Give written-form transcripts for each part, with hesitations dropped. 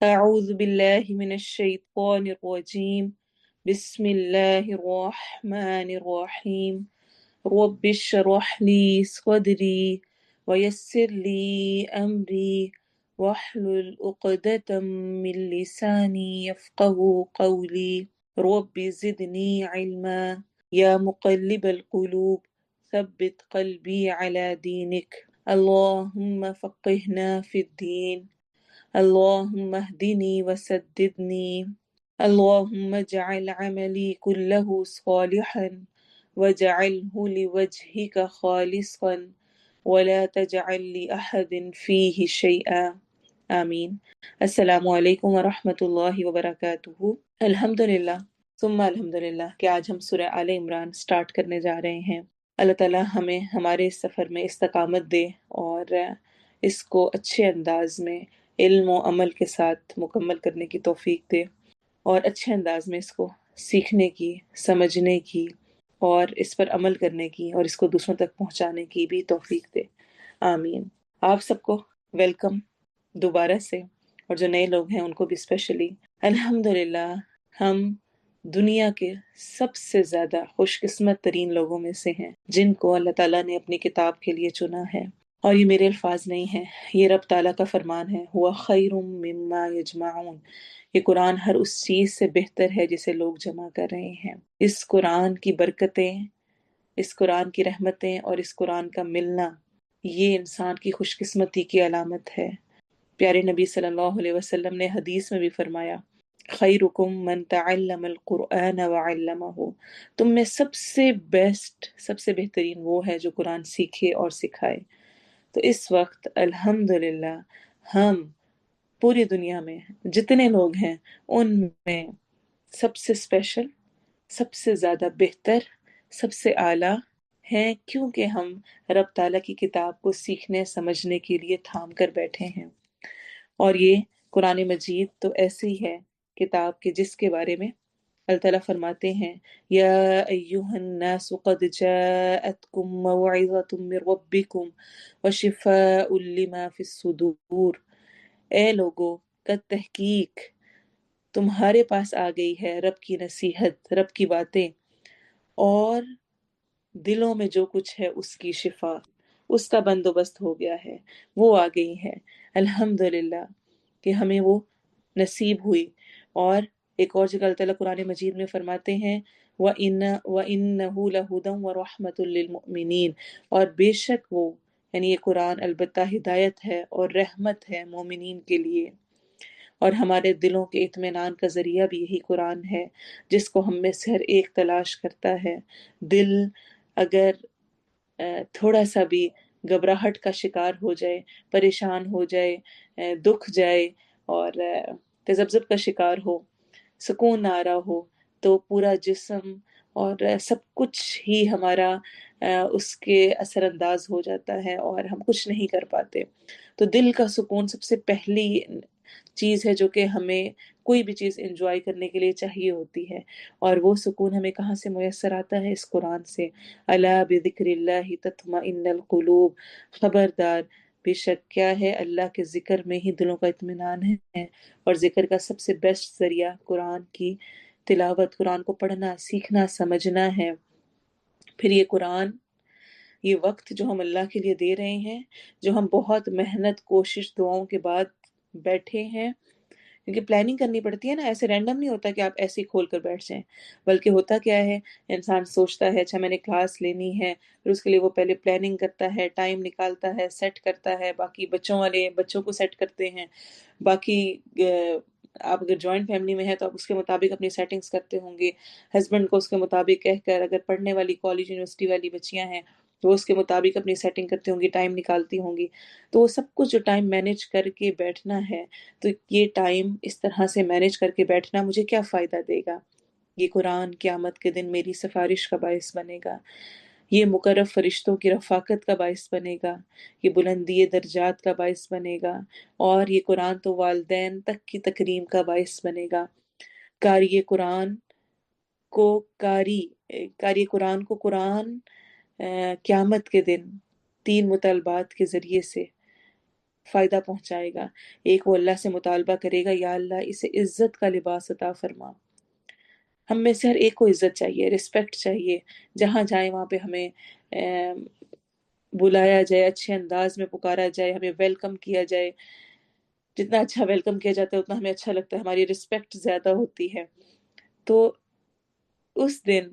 أعوذ بالله من الشيطان الرجيم. بسم الله الرحمن الرحيم. رب اشرح لي صدري ويسر لي أمري واحلل عقدة من لساني يفقه قولي. رب زدني علما. يا مقلب القلوب ثبت قلبي على دينك. اللهم فقهنا في الدين. اللهم اهدني وسددني. اللهم اجعل عملي كله صالحا واجعله لوجهك خالصا ولا تجعل لأحد فيه شيئا. آمین. السلام علیکم ورحمۃ اللہ وبرکاتہ. الحمدللہ ثم الحمدللہ کہ آج ہم سورہ آل عمران سٹارٹ کرنے جا رہے ہیں. اللہ تعالیٰ ہمیں ہمارے اس سفر میں استقامت دے اور اس کو اچھے انداز میں علم و عمل کے ساتھ مکمل کرنے کی توفیق دے، اور اچھے انداز میں اس کو سیکھنے کی، سمجھنے کی اور اس پر عمل کرنے کی اور اس کو دوسروں تک پہنچانے کی بھی توفیق دے. آمین. آپ سب کو ویلکم دوبارہ سے، اور جو نئے لوگ ہیں ان کو بھی اسپیشلی. الحمدللہ ہم دنیا کے سب سے زیادہ خوش قسمت ترین لوگوں میں سے ہیں جن کو اللہ تعالیٰ نے اپنی کتاب کے لیے چنا ہے. اور یہ میرے الفاظ نہیں ہیں، یہ رب تعالیٰ کا فرمان ہے. ہوا خیر مما یجمعون. یہ قرآن ہر اس چیز سے بہتر ہے جسے لوگ جمع کر رہے ہیں. اس قرآن کی برکتیں، اس قرآن کی رحمتیں اور اس قرآن کا ملنا، یہ انسان کی خوش قسمتی کی علامت ہے. پیارے نبی صلی اللہ علیہ وسلم نے حدیث میں بھی فرمایا، خیرکم من تعلم القرآن وعلمہ. تم میں سب سے بیسٹ، سب سے بہترین وہ ہے جو قرآن سیکھے اور سکھائے. تو اس وقت الحمدللہ ہم پوری دنیا میں جتنے لوگ ہیں ان میں سب سے اسپیشل، سب سے زیادہ بہتر، سب سے اعلیٰ ہیں، کیونکہ ہم رب تعالیٰ کی کتاب کو سیکھنے سمجھنے کے لیے تھام کر بیٹھے ہیں. اور یہ قرآن مجید تو ایسے ہی ہے کتاب کے جس کے بارے میں اللہ تعالیٰ فرماتے ہیں، یا ایہا الناس قد جاءتکم موعظۃ من ربکم وشفاء لما فی الصدور. اے لوگو، قد تحقیق تمہارے پاس آ گئی ہے رب کی نصیحت، رب کی باتیں، اور دلوں میں جو کچھ ہے اس کی شفا، اس کا بندوبست ہو گیا ہے، وہ آ گئی ہے. الحمدللہ کہ ہمیں وہ نصیب ہوئی. اور ایک اور جگہ اللہ تعالیٰ قرآن مجید میں فرماتے ہیں، وَإِنَّهُ لَهُدًى وَرَحْمَةٌ لِّلْمُؤْمِنِينَ. اور بے شک وہ، یعنی یہ قرآن البتہ ہدایت ہے اور رحمت ہے مومنین کے لیے. اور ہمارے دلوں کے اطمینان کا ذریعہ بھی یہی قرآن ہے جس کو ہم میں سے ہر ایک تلاش کرتا ہے. دل اگر تھوڑا سا بھی گھبراہٹ کا شکار ہو جائے، پریشان ہو جائے، دکھ جائے اور تذبذب کا شکار ہو، سکون نہ آ رہا ہو، تو پورا جسم اور سب کچھ ہی ہمارا اس کے اثر انداز ہو جاتا ہے اور ہم کچھ نہیں کر پاتے. تو دل کا سکون سب سے پہلی چیز ہے جو کہ ہمیں کوئی بھی چیز انجوائے کرنے کے لیے چاہیے ہوتی ہے. اور وہ سکون ہمیں کہاں سے میسر آتا ہے؟ اس قرآن سے. الا بذکر اللہ تطمئن القلوب. خبردار، بے شک کیا ہے، اللہ کے ذکر میں ہی دلوں کا اطمینان ہے. اور ذکر کا سب سے بیسٹ ذریعہ قرآن کی تلاوت، قرآن کو پڑھنا، سیکھنا، سمجھنا ہے. پھر یہ قرآن، یہ وقت جو ہم اللہ کے لیے دے رہے ہیں، جو ہم بہت محنت، کوشش، دعاؤں کے بعد بیٹھے ہیں، کیونکہ پلاننگ کرنی پڑتی ہے نا، ایسے رینڈم نہیں ہوتا کہ آپ ایسے ہی کھول کر بیٹھ جائیں. بلکہ ہوتا کیا ہے، انسان سوچتا ہے اچھا میں نے کلاس لینی ہے، پھر اس کے لیے وہ پہلے پلاننگ کرتا ہے، ٹائم نکالتا ہے، سیٹ کرتا ہے، باقی بچوں والے بچوں کو سیٹ کرتے ہیں، باقی آپ اگر جوائنٹ فیملی میں ہے تو آپ اس کے مطابق اپنی سیٹنگز کرتے ہوں گے، ہسبینڈ کو اس کے مطابق کہہ کر، اگر پڑھنے والی کالج یونیورسٹی والی بچیاں ہیں تو وہ اس کے مطابق اپنی سیٹنگ کرتی ہوں گی، ٹائم نکالتی ہوں گی. تو وہ سب کچھ جو ٹائم مینیج کر کے بیٹھنا ہے، تو یہ ٹائم اس طرح سے مینیج کر کے بیٹھنا مجھے کیا فائدہ دے گا؟ یہ قرآن قیامت کے دن میری سفارش کا باعث بنے گا، یہ مقرب فرشتوں کی رفاقت کا باعث بنے گا، یہ بلندی درجات کا باعث بنے گا، اور یہ قرآن تو والدین تک کی تکریم کا باعث بنے گا. قاری قرآن کو قاری قرآن کو قرآن قیامت کے دن 3 مطالبات کے ذریعے سے فائدہ پہنچائے گا، ایک وہ اللہ سے مطالبہ کرے گا یا اللہ اسے عزت کا لباس عطا فرما۔ ہم میں سے ہر ایک کو عزت چاہیے، رسپیکٹ چاہیے، جہاں جائیں وہاں پہ ہمیں بلایا جائے، اچھے انداز میں پکارا جائے، ہمیں ویلکم کیا جائے۔ جتنا اچھا ویلکم کیا جاتا ہے اتنا ہمیں اچھا لگتا ہے، ہماری رسپیکٹ زیادہ ہوتی ہے۔ تو اس دن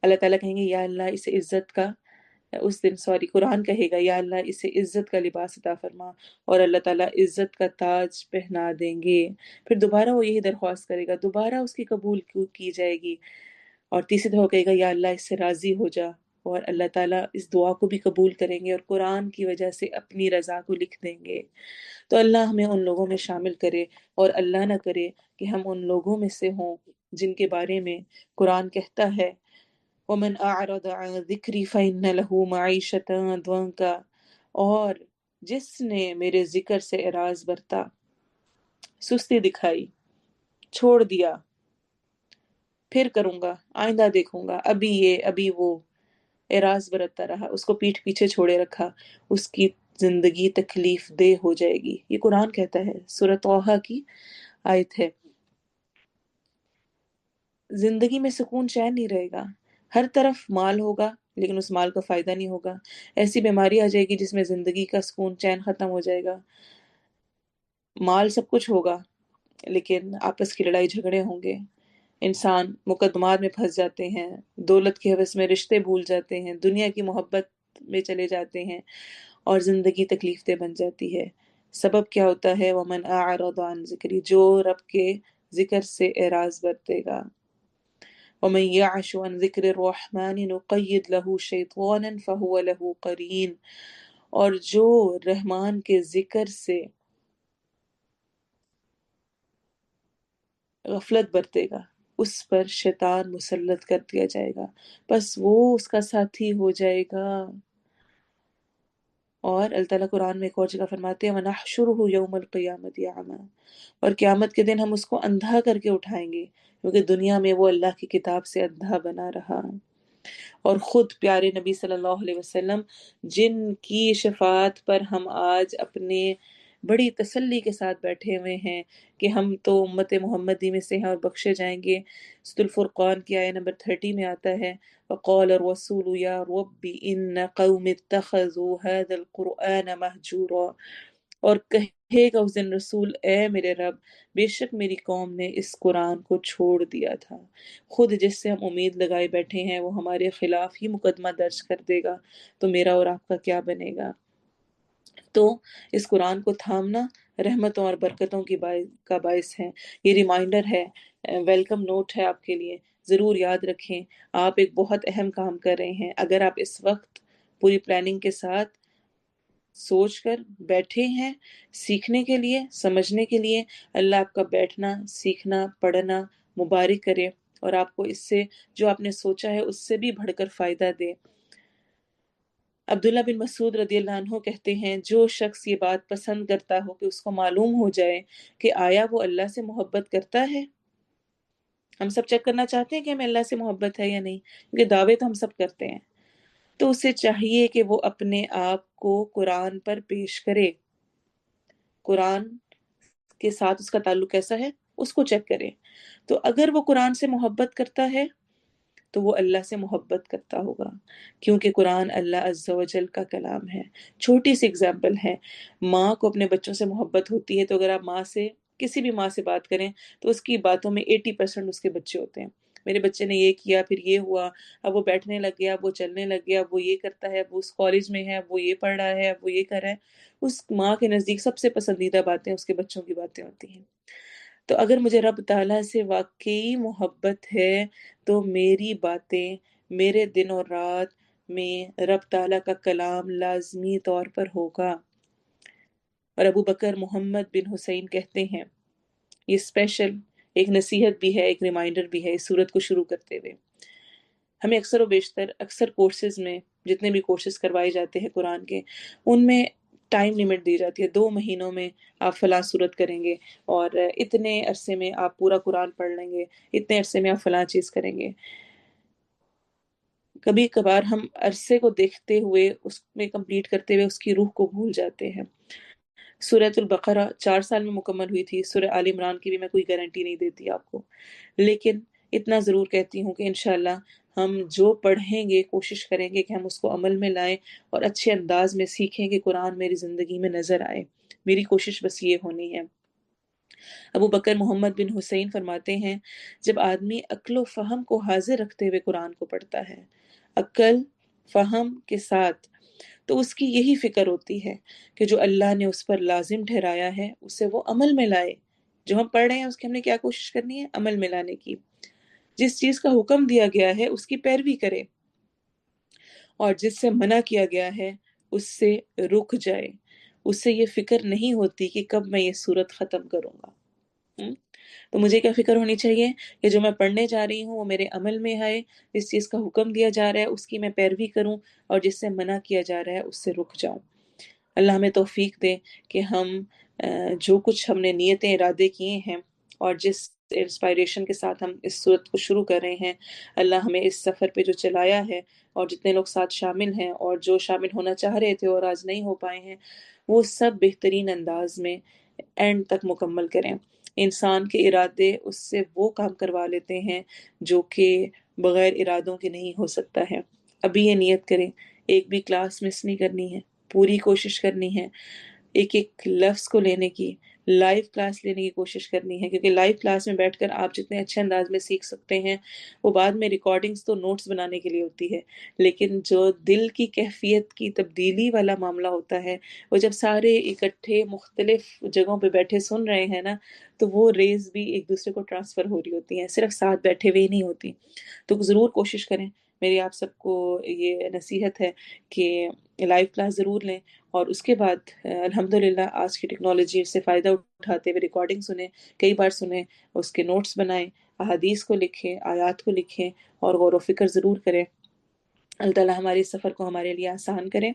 اللہ تعالیٰ کہیں گے یا اللہ اسے عزت کا، اس دن قرآن کہے گا یا اللہ اسے عزت کا لباس عطا فرما، اور اللہ تعالیٰ عزت کا تاج پہنا دیں گے۔ پھر دوبارہ وہ یہی درخواست کرے گا، دوبارہ اس کی قبول کی جائے گی، اور تیسری دفعہ کہے گا یا اللہ اس سے راضی ہو جا، اور اللہ تعالیٰ اس دعا کو بھی قبول کریں گے اور قرآن کی وجہ سے اپنی رضا کو لکھ دیں گے۔ تو اللہ ہمیں ان لوگوں میں شامل کرے، اور اللہ نہ کرے کہ ہم ان لوگوں میں سے ہوں جن کے بارے میں قرآن کہتا ہے وَمَنْ أَعْرَضَ عَنْ ذِكْرِي فَإِنَّ لَهُ مَعِيشَةً ضَنْكًا، اور جس نے میرے ذکر سے اعراض برتا، سستی دکھائی، چھوڑ دیا، پھر کروں گا، آئندہ دیکھوں گا، ابھی یہ ابھی وہ، اعراض برتتا رہا، اس کو پیٹھ پیچھے چھوڑے رکھا، اس کی زندگی تکلیف دہ ہو جائے گی۔ یہ قرآن کہتا ہے، سورۃ طٰہٰ کی آیت ہے۔ زندگی میں سکون چین نہیں رہے گا، ہر طرف مال ہوگا لیکن اس مال کا فائدہ نہیں ہوگا، ایسی بیماری آ جائے گی جس میں زندگی کا سکون چین ختم ہو جائے گا، مال سب کچھ ہوگا لیکن آپس کی لڑائی جھگڑے ہوں گے، انسان مقدمات میں پھنس جاتے ہیں، دولت کی ہوس میں رشتے بھول جاتے ہیں، دنیا کی محبت میں چلے جاتے ہیں، اور زندگی تکلیف دہ بن جاتی ہے۔ سبب کیا ہوتا ہے؟ وَمَنْ أَعْرَضَ عَنْ ذِكْرِي، جو رب کے ذکر سے اعراض برتے گا۔ وَمَنْ يَعْشُ عَنْ ذِكْرِ الرَّحْمَنِ نُقَيِّضْ لَهُ شَيْطَانًا فَهُوَ لَهُ قَرِينٌ، اور جو رحمان کے ذکر سے غفلت برتے گا اس پر شیطان مسلط کر دیا جائے گا، بس وہ اس کا ساتھی ہو جائے گا۔ اور اللہ تعالیٰ قرآن میں ایک اور جگہ فرماتے ہیں وَنَحْشُرُهُ يَوْمَ الْقِيَامَةِ أَعْمَى، اور قیامت کے دن ہم اس کو اندھا کر کے اٹھائیں گے، کیونکہ دنیا میں وہ اللہ کی کتاب سے اندھا بنا رہا۔ اور خود پیارے نبی صلی اللہ علیہ وسلم جن کی شفاعت پر ہم آج اپنے بڑی تسلی کے ساتھ بیٹھے ہوئے ہیں کہ ہم تو امت محمدی میں سے ہیں اور بخشے جائیں گے، سورۃ الفرقان کی آیت نمبر 30 میں آتا ہے وَقَالَ الرَّسُولُ يَا رَبِّ إِنَّ قَوْمِ اتَّخَذُوا هَذَا الْقُرْآنَ مَهْجُورًا، اور کہے گا اس دن رسول اے میرے رب بے شک میری قوم نے اس قرآن کو چھوڑ دیا تھا۔ خود جس سے ہم امید لگائے بیٹھے ہیں وہ ہمارے خلاف ہی مقدمہ درج کر دے گا، تو میرا اور آپ کا کیا بنے گا؟ تو اس قرآن کو تھامنا رحمتوں اور برکتوں کی کا باعث ہے۔ یہ ریمائنڈر ہے، ویلکم نوٹ ہے آپ کے لیے، ضرور یاد رکھیں آپ ایک بہت اہم کام کر رہے ہیں۔ اگر آپ اس وقت پوری پلاننگ کے ساتھ سوچ کر بیٹھے ہیں سیکھنے کے لیے، سمجھنے کے لیے، اللہ آپ کا بیٹھنا، سیکھنا، پڑھنا مبارک کرے، اور آپ کو اس سے جو آپ نے سوچا ہے اس سے بھی بڑھ کر فائدہ دے۔ عبداللہ بن مسعود رضی اللہ عنہ کہتے ہیں جو شخص یہ بات پسند کرتا ہو کہ اس کو معلوم ہو جائے کہ آیا وہ اللہ سے محبت کرتا ہے، ہم سب چیک کرنا چاہتے ہیں کہ ہمیں اللہ سے محبت ہے یا نہیں، کیونکہ دعوے تو ہم سب کرتے ہیں، تو اسے چاہیے کہ وہ اپنے آپ کو قرآن پر پیش کرے، قرآن کے ساتھ اس کا تعلق کیسا ہے اس کو چیک کرے۔ تو اگر وہ قرآن سے محبت کرتا ہے تو وہ اللہ سے محبت کرتا ہوگا، کیونکہ قرآن اللہ عز و جل کا کلام ہے۔ چھوٹی سی اگزامپل ہے، ماں کو اپنے بچوں سے محبت ہوتی ہے، تو اگر آپ ماں سے کسی بھی ماں سے بات کریں تو اس کی باتوں میں 80% اس کے بچے ہوتے ہیں۔ میرے بچے نے یہ کیا، پھر یہ ہوا، اب وہ بیٹھنے لگ گیا، اب وہ چلنے لگ گیا، اب وہ یہ کرتا ہے، اب وہ اس کالج میں ہے، اب وہ یہ پڑھ رہا ہے، اب وہ یہ کر رہا ہے۔ اس ماں کے نزدیک سب سے پسندیدہ باتیں اس کے بچوں کی باتیں ہوتی ہیں۔ تو اگر مجھے رب تعالیٰ سے واقعی محبت ہے تو میری باتیں، میرے دن اور رات میں رب تعالیٰ کا کلام لازمی طور پر ہوگا۔ اور ابو بکر محمد بن حسین کہتے ہیں، یہ اسپیشل ایک نصیحت بھی ہے، ایک ریمائنڈر بھی ہے اس سورت کو شروع کرتے ہوئے۔ ہمیں اکثر و بیشتر اکثر کورسز میں جتنے بھی کورسز کروائے جاتے ہیں قرآن کے، ان میں ٹائم لیمٹ دی جاتی ہے، 2 مہینوں میں آپ فلاں صورت کریں گے، اور اتنے عرصے میں آپ پورا قرآن پڑھ لیں گے، اتنے عرصے میں آپ فلاں چیز کریں گے۔ کبھی کبھار ہم عرصے کو دیکھتے ہوئے اس میں کمپلیٹ کرتے ہوئے اس کی روح کو بھول جاتے ہیں۔ سورۃ البقرہ 4 سال میں مکمل ہوئی تھی، سورہ آل عمران کی بھی میں کوئی گارنٹی نہیں دیتی آپ کو، لیکن اتنا ضرور کہتی ہوں کہ انشاءاللہ ہم جو پڑھیں گے کوشش کریں گے کہ ہم اس کو عمل میں لائیں اور اچھے انداز میں سیکھیں کہ قرآن میری زندگی میں نظر آئے. میری کوشش بس یہ ہونی ہے. ابو بکر محمد بن حسین فرماتے ہیں جب آدمی عقل و فہم کو حاضر رکھتے ہوئے قرآن کو پڑھتا ہے، عقل فہم کے ساتھ، تو اس کی یہی فکر ہوتی ہے کہ جو اللہ نے اس پر لازم ٹھہرایا ہے اسے وہ عمل میں لائے. جو ہم پڑھ رہے ہیں اس کی ہم نے کیا کوشش کرنی ہے؟ عمل میں لانے کی. جس چیز کا حکم دیا گیا ہے اس کی پیروی کرے، اور جس سے منع کیا گیا ہے اس سے رک جائے. اس سے یہ فکر نہیں ہوتی کہ کب میں یہ صورت ختم کروں گا. ہم؟ تو مجھے کیا فکر ہونی چاہیے کہ جو میں پڑھنے جا رہی ہوں وہ میرے عمل میں آئے، جس چیز کا حکم دیا جا رہا ہے اس کی میں پیروی کروں، اور جس سے منع کیا جا رہا ہے اس سے رک جاؤں. اللہ ہمیں توفیق دے کہ ہم جو کچھ ہم نے نیتیں ارادے کیے ہیں اور جس انسپائریشن کے ساتھ ہم اس صورت کو شروع کر رہے ہیں، اللہ ہمیں اس سفر پہ جو چلایا ہے اور جتنے لوگ ساتھ شامل ہیں اور جو شامل ہونا چاہ رہے تھے اور آج نہیں ہو پائے ہیں، وہ سب بہترین انداز میں اینڈ تک مکمل کریں. انسان کے ارادے اس سے وہ کام کروا لیتے ہیں جو کہ بغیر ارادوں کے نہیں ہو سکتا ہے. ابھی یہ نیت کریں، ایک بھی کلاس مس نہیں کرنی ہے، پوری کوشش کرنی ہے ایک ایک لفظ کو لینے کی، لائیو کلاس لینے کی کوشش کرنی ہے، کیونکہ لائیو کلاس میں بیٹھ کر آپ جتنے اچھے انداز میں سیکھ سکتے ہیں وہ بعد میں ریکارڈنگز تو نوٹس بنانے کے لیے ہوتی ہے، لیکن جو دل کی کیفیت کی تبدیلی والا معاملہ ہوتا ہے، وہ جب سارے اکٹھے مختلف جگہوں پہ بیٹھے سن رہے ہیں نا، تو وہ ریز بھی ایک دوسرے کو ٹرانسفر ہو رہی ہوتی ہیں، صرف ساتھ بیٹھے ہوئے ہی نہیں ہوتی. تو ضرور کوشش کریں. میری آپ سب کو یہ نصیحت ہے کہ لائیو کلاس ضرور لیں، اور اس کے بعد الحمدللہ آج کی ٹیکنالوجی سے فائدہ اٹھاتے ہوئے ریکارڈنگ سنیں، کئی بار سنیں، اس کے نوٹس بنائیں، احادیث کو لکھیں، آیات کو لکھیں، اور غور و فکر ضرور کریں. اللہ تعالیٰ ہمارے اس سفر کو ہمارے لیے آسان کریں.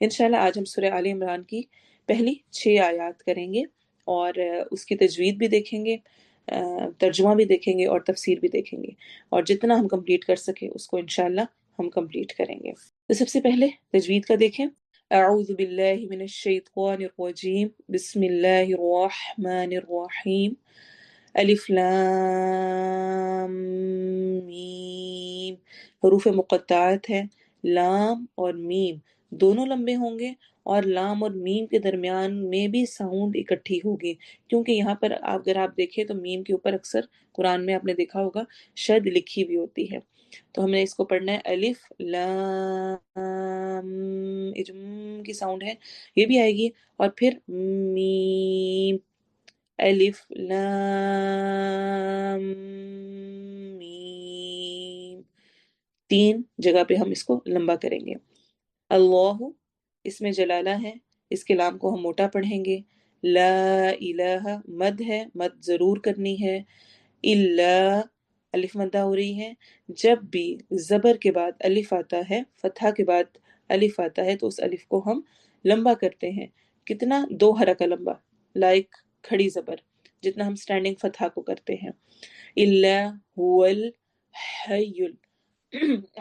انشاءاللہ آج ہم سورہ آل عمران کی پہلی 6 آیات کریں گے، اور اس کی تجوید بھی دیکھیں گے، ترجمہ بھی دیکھیں گے، اور تفسیر بھی دیکھیں گے، اور جتنا ہم کمپلیٹ کر سکے اس کو انشاءاللہ ہم کمپلیٹ کریں گے. تو سب سے پہلے تجوید کا دیکھیں. اعوذ باللہ من الشیطان الرجیم، بسم اللہ الرحمن الرحیم. الف لام میم. حروف مقطعات ہے. لام اور میم دونوں لمبے ہوں گے، اور لام اور میم کے درمیان میں بھی ساؤنڈ اکٹھی ہوگی، کیونکہ یہاں پر اگر آپ دیکھیں تو میم کے اوپر اکثر قرآن میں آپ نے دیکھا ہوگا شد لکھی ہوئی ہوتی ہے. تو ہم نے اس کو پڑھنا ہے الف لام، یہ جو م کی ساؤنڈ ہے یہ بھی آئے گی، اور پھر میم، الف لام میم، 3 جگہ پہ ہم اس کو لمبا کریں گے. اللہ، اس میں جلالہ ہے، اس کے لام کو ہم موٹا پڑھیں گے. لا الہ، مد ہے، مد ضرور کرنی ہے. الا، الف مدہ ہو رہی ہے. جب بھی زبر کے بعد الف آتا ہے، فتحہ کے بعد الف آتا ہے، تو اس الف کو ہم لمبا کرتے ہیں. کتنا؟ 2 حرکہ لمبا، لائک کھڑی زبر، جتنا ہم سٹینڈنگ فتحہ کو کرتے ہیں. الا هو الحی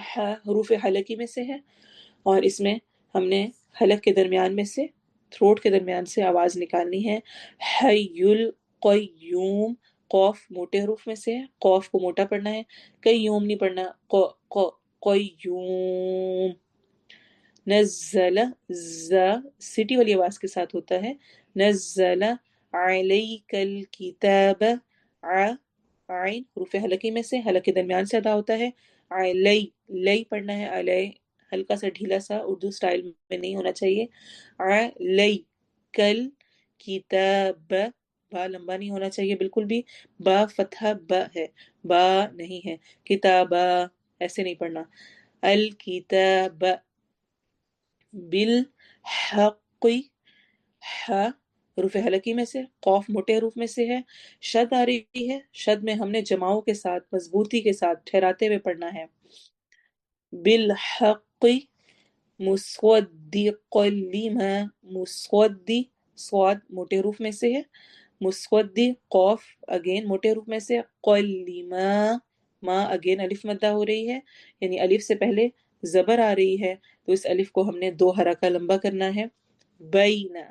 حروف حلقی میں سے ہے، اور اس میں ہم نے حلق کے درمیان میں سے، تھروٹ کے درمیان سے آواز نکالنی ہے. حی القیوم، قوف موٹے حروف میں سے ہے، قوف کو موٹا پڑھنا ہے، قیوم نہیں پڑھنا. قیوم. نزل، ز سٹی والی آواز کے ساتھ ہوتا ہے. نزل علیک الکتاب، عین حروف حلقی میں سے، حلق کے درمیان سے ادا ہوتا ہے. علی، لئی پڑھنا ہے، علی ہلکا سا ڈھیلا سا اردو سٹائل میں نہیں ہونا چاہیے. علی کل کتاب، با لمبا نہیں ہونا چاہیے بالکل بھی، با فتحہ با ہے، با نہیں ہے. کتابہ ایسے نہیں پڑھنا. الکتاب بالحق، ح حروف حلقی میں سے، قوف موٹے حروف میں سے ہے. شد آ رہی ہے، شد میں ہم نے جماؤں کے ساتھ مضبوطی کے ساتھ ٹھہراتے ہوئے پڑھنا ہے. بالحق مصدق لما، مصدی، صاد موٹے حروف میں سے ہے، مصدی، قوف اگین موٹے حروف میں سے، قلما، ما اگین الف مدہ ہو رہی ہے، یعنی الف سے پہلے زبر آ رہی ہے، تو اس الف کو ہم نے 2 حرکہ لمبا کرنا ہے. بینا،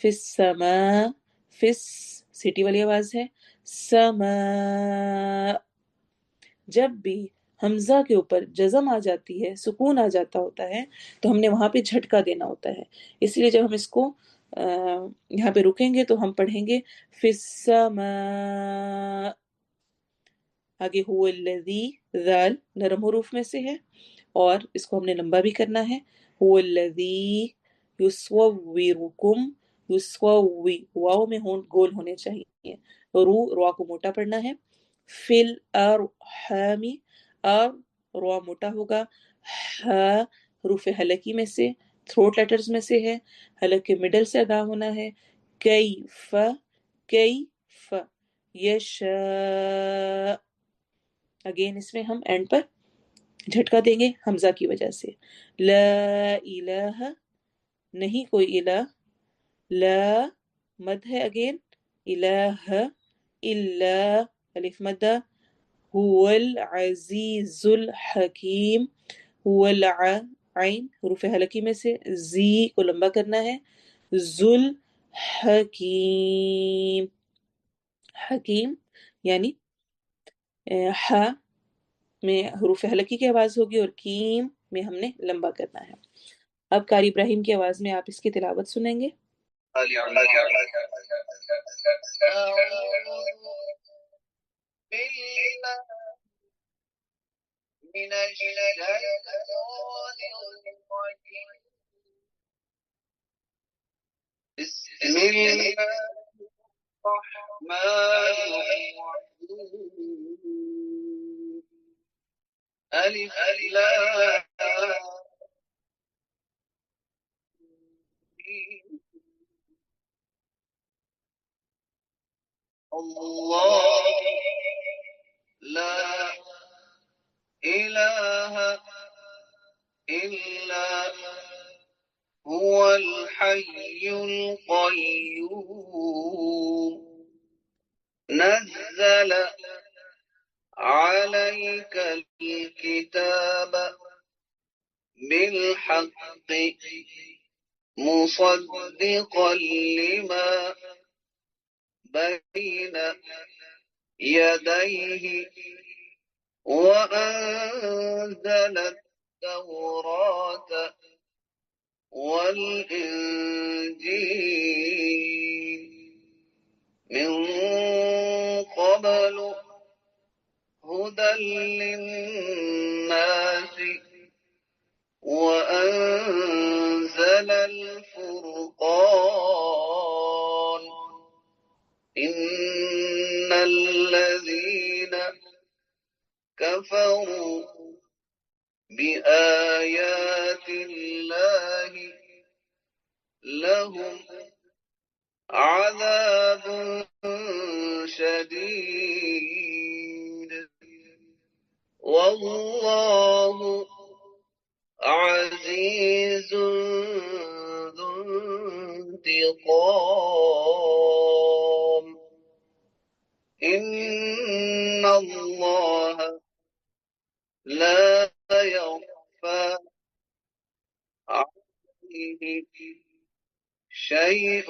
فی السماء، فس سیٹی والی آواز ہے، سما، جب بھی حمزہ کے اوپر جزم آ جاتی ہے، سکون آ جاتا ہوتا ہے، تو ہم نے وہاں پہ جھٹکا دینا ہوتا ہے. اس لیے جب ہم اس کو یہاں پہ رکیں گے تو ہم پڑھیں گے فی السماء. آگے هو الذی، ذال نرم حروف میں سے ہے اور اس کو ہم نے لمبا بھی کرنا ہے. هو الذی یصورکم، یصوی واؤ میں گول ہونے چاہیے، رو کو موٹا پڑھنا ہے. فی الارحام، ار رو موٹا ہوگا، ہا حروف حلقی میں سے، تھروٹ لیٹرز میں سے ہے، حلق کے مڈل سے ادا ہونا ہے. کیف، کیف یشاء، اگین اس میں ہم اینڈ پر جھٹکا دیں گے حمزہ کی وجہ سے. لا الہ، نہیں کوئی الہ، لا مد ہے اگین، الہ الا الف مدہ، هو العزیز الحکیم، هو عین حروف حلقی میں سے، زی کو لمبا کرنا ہے، ذل حکیم، حکیم یعنی ح میں حروف حلقی کی آواز ہوگی اور کیم میں ہم نے لمبا کرنا ہے. اب قاری ابراہیم کی آواز میں آپ اس کی تلاوت سنیں گے. من الشيطان الرجيم، بسم الله الرحمن الرحيم، ألف لام ميم. الله لا إله إلا هو الحي القيوم، نزل عليك الكتاب بالحق مصدقا لما بين يديه وأنزل التوراة والإنجيل من قبل هدى للناس وأنزل الفرقان، إن الذين كفروا بآيات الله لهم عذاب شديد والله عزيز ذو انتقام، إن الله لا يخفى عليه شيء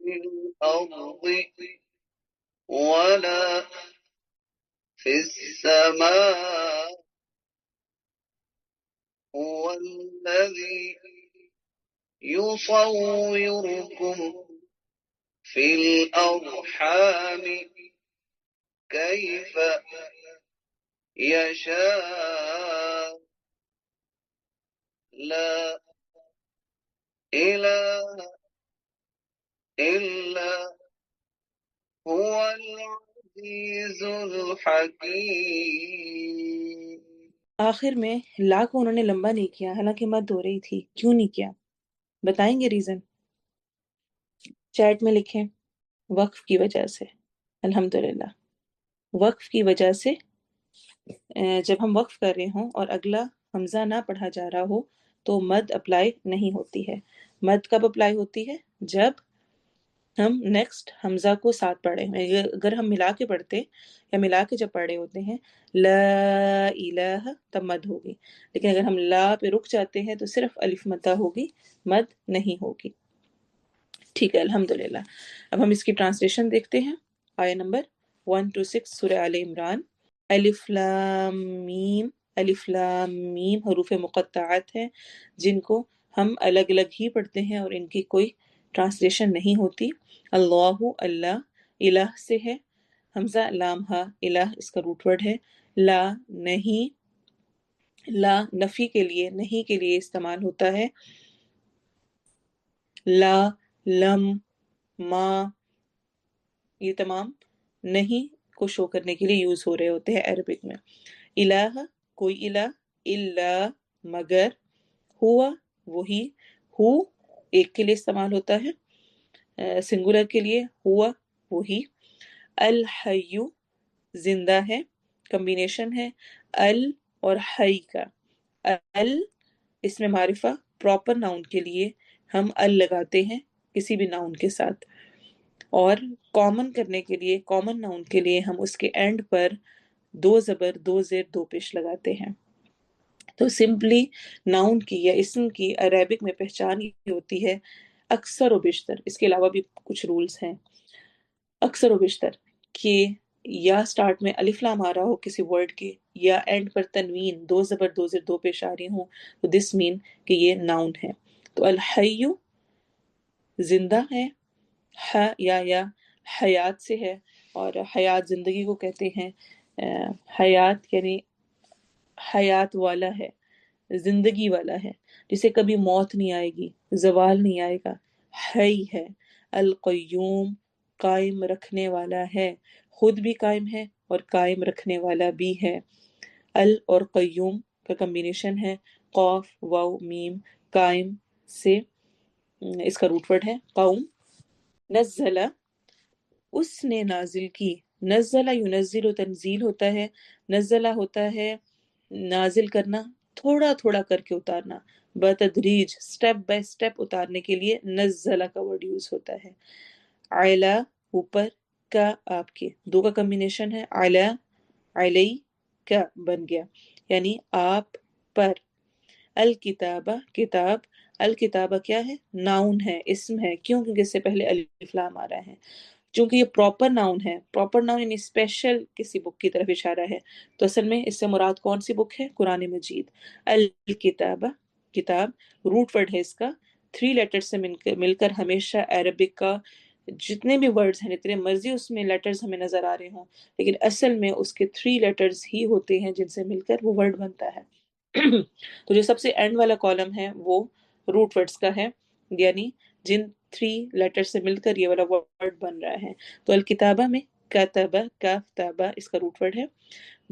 في الأرض ولا في السماء، هو الذي يصوركم في الأرحام كيف يشاء، لا إله إلا هو العزيز الحكيم. آخر میں لا کو انہوں نے لمبا نہیں کیا، حالانکہ مد ہو رہی تھی. کیوں نہیں کیا؟ بتائیں گے ریزن؟ چیٹ میں لکھیں. وقف کی وجہ سے. الحمدللہ وقف کی وجہ سے. جب ہم وقف کر رہے ہوں اور اگلا حمزہ نہ پڑھا جا رہا ہو تو مد اپلائی نہیں ہوتی ہے. مد کب اپلائی ہوتی ہے؟ جب ہم نیکسٹ حمزہ کو ساتھ پڑھ رہے ہیں. اگر ہم ملا کے پڑھتے یا ملا کے جب پڑھ رہے ہوتے ہیں لا الہ تب مد ہوگی، لیکن اگر ہم لا پہ رک جاتے ہیں تو صرف الف مدہ ہوگی، مد نہیں ہوگی. ٹھیک ہے الحمدللہ. اب ہم اس کی ٹرانسلیشن دیکھتے ہیں. آیا نمبر 1 to 6 سورہ آل عمران. الف لام میم. الف لام میم حروف مقطعات ہیں جن کو ہم الگ الگ ہی پڑھتے ہیں اور ان کی کوئی ٹرانسلیشن نہیں ہوتی. اللہ اللہ، الہ سے ہے، حمزہ لام ہا، الہ اس کا روٹ ورڈ ہے. لا نہیں، لا نفی کے لیے، نہیں کے لیے استعمال ہوتا ہے. لا، لم، ما، یہ تمام نہیں کو شو کرنے کے لیے یوز ہو رہے ہوتے ہیں عربک میں. الہ کوئی الہ، الا مگر، ہوا وہی، ہو ایک کے لیے استعمال ہوتا ہے سنگولر کے لیے، ہوا وہی. الحی زندہ ہے، کمبینیشن ہے ال اور حی کا. ال اس میں معرفہ، پراپر ناؤن کے لیے ہم ال لگاتے ہیں کسی بھی ناؤن کے ساتھ، اور کامن کرنے کے لیے، کامن ناؤن کے لیے ہم اس کے اینڈ پر 2 زبر 2 زیر 2 پیش لگاتے ہیں. تو سمپلی ناؤن کی یا اسم کی عربک میں پہچان یہ ہوتی ہے اکثر و بیشتر، اس کے علاوہ بھی کچھ رولز ہیں، اکثر و بیشتر کہ یا سٹارٹ میں الف لام آ رہا ہو کسی ورڈ کے، یا اینڈ پر تنوین 2 زبر 2 زیر 2 پیش آ رہی ہوں، تو دس مین کہ یہ ناؤن ہے. تو الحی زندہ ہے، یا حیات سے ہے، اور حیات زندگی کو کہتے ہیں. حیات یعنی حیات والا ہے، زندگی والا ہے، جسے کبھی موت نہیں آئے گی، زوال نہیں آئے گا. حی ہے. القیوم قائم رکھنے والا ہے، خود بھی قائم ہے اور قائم رکھنے والا بھی ہے. ال اور قیوم کا کمبینیشن ہے قاف واو میم، قائم سے اس کا روٹ ورڈ ہے قوم. نزل اس نے نازل کی، نزلہ ینزل تنزیل ہوتا ہے، نزلہ ہوتا ہے نازل کرنا، تھوڑا تھوڑا کر کے اتارنا، بتدریج سٹیپ بائی سٹیپ اتارنے کے لیے نزلہ کا ورڈ یوز ہوتا ہے. علا اوپر، کا آپ کے، دو کا کمبینیشن ہے علا، علی کا بن گیا یعنی آپ پر. الکتابہ کتاب، الکتابہ کیا ہے؟ ناؤن ہے، اسم ہے. کیوں؟ کیونکہ اس سے پہلے الف لام آ رہا ہے. چونکہ یہ پراپر ناؤن ہے، پراپر ناؤن یعنی اسپیشل کسی بک کی طرف اشارہ ہے، تو اصل میں اس سے مراد کون سی بک ہے؟ قرآن مجید. الکتابہ کتاب، روٹ ورڈ ہے اس کا. 3 لیٹر سے مل کر ہمیشہ عربک کا جتنے بھی ورڈز ہیں، جتنے مرضی اس میں لیٹرز ہمیں نظر آ رہے ہوں، لیکن اصل میں اس کے 3 لیٹرز ہی ہوتے ہیں جن سے مل کر وہ ورڈ بنتا ہے. تو جو سب سے اینڈ والا کالم ہے وہ روٹ ورڈز کا ہے، یعنی جن 3 لیٹر سے مل کر یہ والا ورڈ بن رہا ہے. تو الکتابہ میں کتبہ، کاف تابہ اس کا روٹ ورڈ ہے.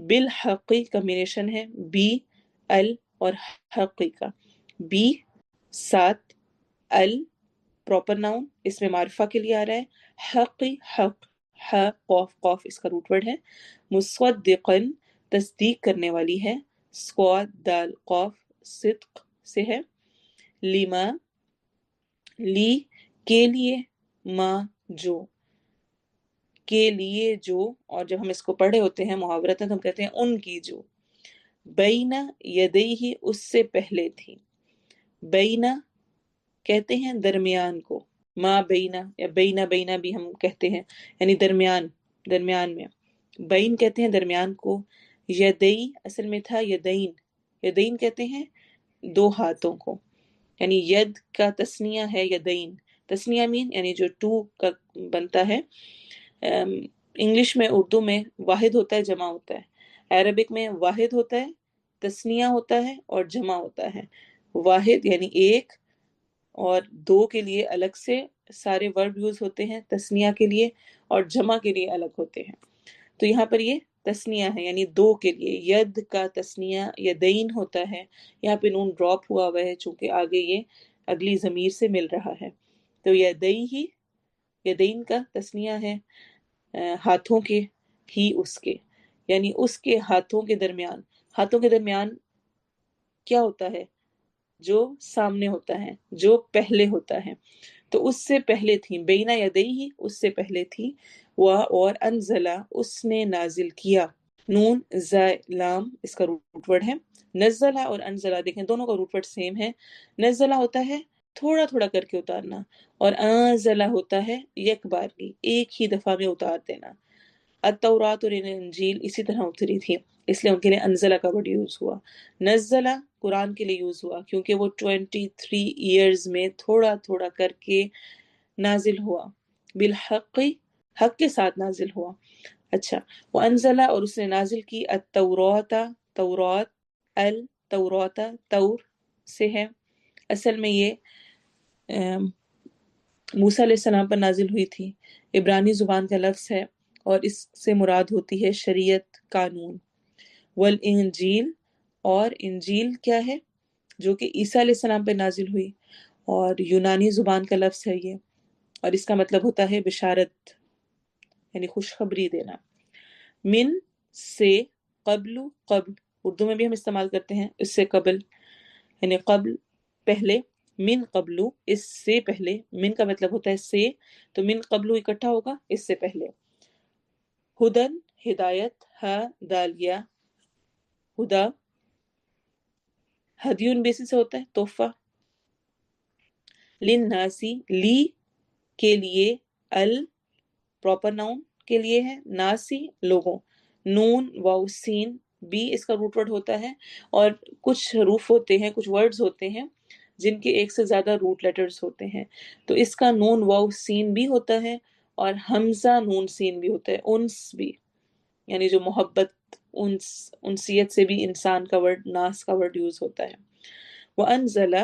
بالحقی کمبینیشن ہے بی، ال اور حقی کا. بی ساتھ، ال پراپر ناؤن، اس میں معرفہ کے لیے آ رہا ہے. حقی حق، ح قوف، قوف اس کا روٹ ورڈ ہے. مصدقن تصدیق کرنے والی ہے، سواد دال قوف صدق سے ہے. لما لی کے لیے، ما جو کے لیے جو، اور جب ہم اس کو پڑھے ہوتے ہیں محاورتاً ہم کہتے ہیں ان کی جو. بینا یدیہ اس سے پہلے تھی، بینا کہتے ہیں درمیان کو، ما بینا یا بینا بینا بھی ہم کہتے ہیں یعنی درمیان، درمیان میں. بین کہتے ہیں درمیان کو. یدئی اصل میں تھا یدین، یدین کہتے ہیں 2 ہاتھوں کو، یعنی ید کا تسنیہ ہے یدین. تسنیہ مین یعنی جو 2 کا بنتا ہے. انگلش میں، اردو میں واحد ہوتا ہے، جمع ہوتا ہے. عربک میں واحد ہوتا ہے، تسنیہ ہوتا ہے اور جمع ہوتا ہے. واحد یعنی ایک، اور 2 کے لیے الگ سے سارے ورب یوز ہوتے ہیں، تسنیہ کے لیے اور جمع کے لیے الگ ہوتے ہیں. تو یہاں پر یہ تسنیہ ہے یعنی 2 کے لیے. ید کا تسنیہ یدین ہوتا ہے، یہاں پہ نون ڈراپ ہوا ہوا ہے چونکہ آگے یہ اگلی ضمیر سے مل رہا ہے. تو یدئی ہی، یدین کا تسنیہ ہے ہاتھوں کے، ہی اس کے، یعنی اس کے ہاتھوں کے درمیان. ہاتھوں کے درمیان کیا ہوتا ہے؟ جو سامنے ہوتا ہے، جو پہلے ہوتا ہے. تو اس سے پہلے تھی، بینا یدیہ اس سے پہلے تھی. اور انزلہ اس نے نازل کیا. نون زا لام اس کا روٹ ورڈ ہے. نزلہ اور انزلہ دیکھیں دونوں کا روٹ ورڈ سیم ہے. نزلہ ہوتا ہے تھوڑا تھوڑا کر کے اتارنا، اور انزلہ ہوتا ہے یک بار کی، ایک ہی دفعہ میں اتار دینا۔ التورات اور انجیل اسی طرح اتری تھی، اس لیے ان کے لیے انزلہ کا ورڈ یوز ہوا۔ نزلہ قرآن کے لیے یوز ہوا کیونکہ وہ 23 ایئرز میں تھوڑا تھوڑا کر کے نازل ہوا، بالحق، حق کے ساتھ نازل ہوا۔ اچھا، وانزلہ اور اس نے نازل کی التورات، تورات، التورات تور سے ہے، اصل میں یہ موسیٰ علیہ السلام پر نازل ہوئی تھی، عبرانی زبان کا لفظ ہے اور اس سے مراد ہوتی ہے شریعت، قانون۔ والانجیل، اور انجیل کیا ہے؟ جو کہ عیسیٰ علیہ السلام پہ نازل ہوئی، اور یونانی زبان کا لفظ ہے یہ، اور اس کا مطلب ہوتا ہے بشارت، یعنی خوشخبری دینا۔ من سے، قبل، قبل اردو میں بھی ہم استعمال کرتے ہیں، اس سے قبل، یعنی قبل، پہلے، من قبلو، اس سے پہلے، من کا مطلب ہوتا ہے سے، تو من قبلو اکٹھا ہوگا اس سے پہلے۔ ہدن، ہدایت، ہا دالیہ، ہدا، ہدیون بیسی سے ہوتا ہے تحفہ، للناسی، لی کے لیے، ال پراپر ناؤن کے لیے ہے، ناسی لوگوں، نون واو سین بھی اس کا روٹ ورڈ ہوتا ہے، اور کچھ حروف ہوتے ہیں، کچھ ورڈز ہوتے ہیں جن کے ایک سے زیادہ روٹ لیٹرز ہوتے ہیں، تو اس کا نون واو سین بھی ہوتا ہے اور حمزہ نون سین بھی ہوتا ہے، انس بھی، یعنی جو محبت، انسیت سے بھی انسان کا ورڈ، ناس کا ورڈ یوز ہوتا ہے۔ وَأَنزَلَ،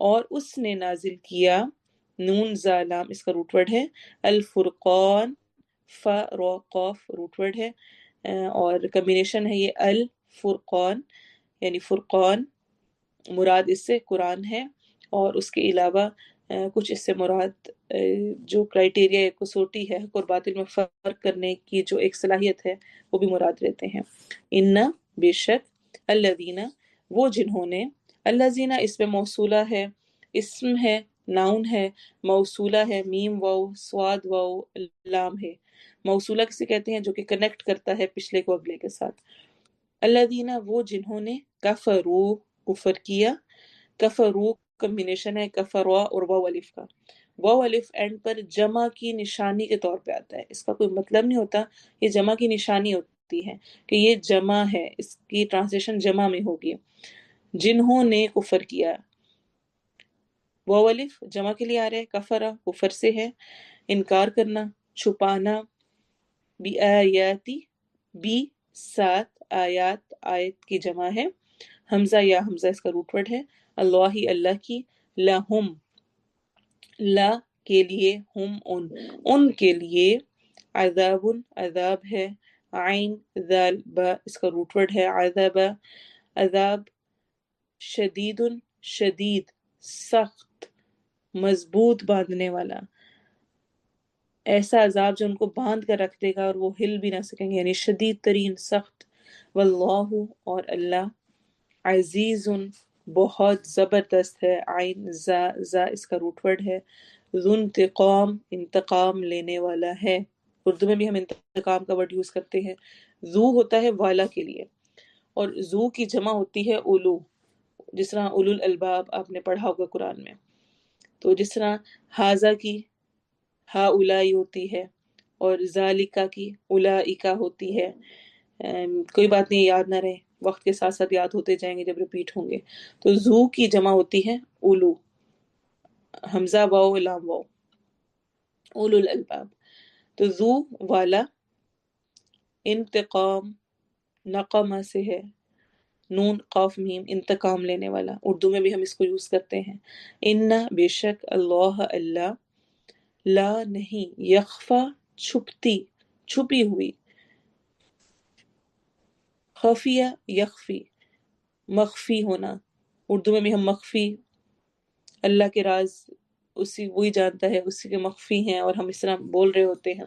اور اس نے نازل کیا، نون زا لام اس کا روٹ ورڈ ہے، الفرقان، فا را قاف روٹ ورڈ ہے، اور کمبینیشن ہے یہ الفرقان، یعنی فرقان، مراد اس سے قرآن ہے، اور اس کے علاوہ کچھ اس سے مراد جو کرائٹیریا یا کسوٹی ہے حق اور باطل میں فرق کرنے کی جو ایک صلاحیت ہے وہ بھی مراد رہتے ہیں۔ ان، بے شک، الذین، وہ جنہوں نے، الذین اس میں موصولہ ہے، اسم ہے، ناؤن ہے، موصولہ ہے، میم واو سواد واو لام ہے۔ موصولہ کسے کہتے ہیں؟ جو کہ کنیکٹ کرتا ہے پچھلے کو اگلے کے ساتھ۔ الذین، وہ جنہوں نے، کفروا، کفر کیا، کفروا کمبینیشن ہے کفروا اور واو الف کا، واو الف اینڈ پر جمع کی نشانی کے طور پہ آتا ہے، اس کا کوئی مطلب نہیں ہوتا، یہ جمع کی نشانی ہوتی ہے کہ یہ جمع ہے، اس کی ٹرانسلیشن جمع میں ہوگی۔ جنہوں نے کفر کیا، واو الف جمع کے لیے آ رہا ہے، کفرا کفر سے ہے، انکار کرنا، چھپانا، بی آیاتی، بی ساتھ، آیات آیت کی جمع ہے، حمزہ یا حمزہ اس کا روٹ ورڈ ہے، اللہ اللہ کی، لہم لا کے لیے، ہم ان کے لیے، عذاب عذاب ہے، عین ذال با اس کا روٹ ورڈ ہے، عذاب عذاب، شدید شدید، سخت، مضبوط باندھنے والا، ایسا عذاب جو ان کو باندھ کر رکھ دے گا اور وہ ہل بھی نہ سکیں گے، یعنی شدید ترین، سخت۔ واللہ، اور اللہ، عزیز، بہت زبردست ہے، عین زا زا اس کا روٹ ورڈ ہے، ذو انتقام، انتقام لینے والا ہے۔ اردو میں بھی ہم انتقام کا ورڈ یوز کرتے ہیں، ذو ہوتا ہے والا کے لیے، اور ذو کی جمع ہوتی ہے اولو، جس طرح اولو الالباب آپ نے پڑھا ہوگا قرآن میں، تو جس طرح حاذا کی ہا اولائی ہوتی ہے، اور ذالکا کی اولائکا ہوتی ہے۔ کوئی بات نہیں، یاد نہ رہے، وقت کے ساتھ ساتھ یاد ہوتے جائیں گے جب ریپیٹ ہوں گے۔ تو زو کی جمع ہوتی ہے اولو، حمزہ واو لام واو، اولو الالباب، تو زو والا، انتقام نقمہ سے ہے، نون قاف میم، انتقام لینے والا، اردو میں بھی ہم اس کو یوز کرتے ہیں۔ ان، بے شک، اللہ اللہ، لا نہیں، یخفا چھپتی، چھپی ہوئی، خفیہ یخفی مخفی ہونا، اردو میں بھی ہم مخفی، اللہ کے راز اسی وہی جانتا ہے، اسی کے مخفی ہیں اور ہم اس طرح بول رہے ہوتے ہیں۔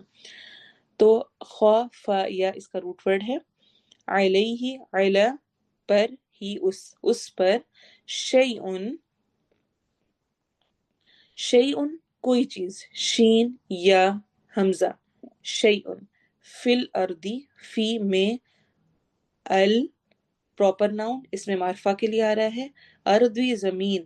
تو خوا فا یا اس کا روٹ ورڈ ہے، علیہ علی پر، ہی اس پر، شیئن شیئن کوئی چیز، شین یا حمزہ، شیئن، فی الارضی، فی میں، ال پراپر ناؤن اس میں معرفہ کے لیے آ رہا ہے، اردوی زمین،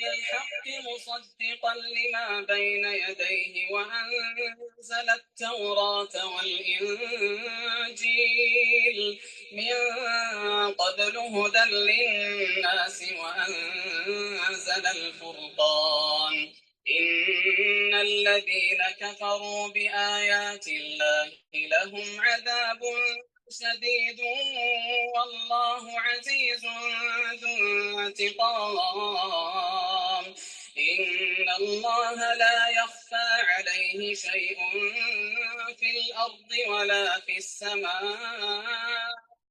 بالحق مصدقا لما بين يديه وأنزل التوراة والإنجيل من قبل هدى للناس وأنزل الفرقان إن الذين كفروا بآيات الله لهم عذاب شديد والله عزيز ذو انتقام إن الله لا يخفى عليه شيء في الأرض ولا في السماء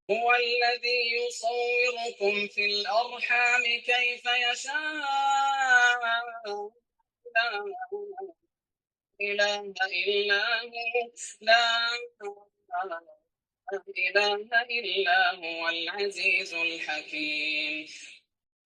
هو الذي يصوركم في الأرحام كيف يشاء لا إله إلا هو لا إله إلا هو العزيز الحكيم।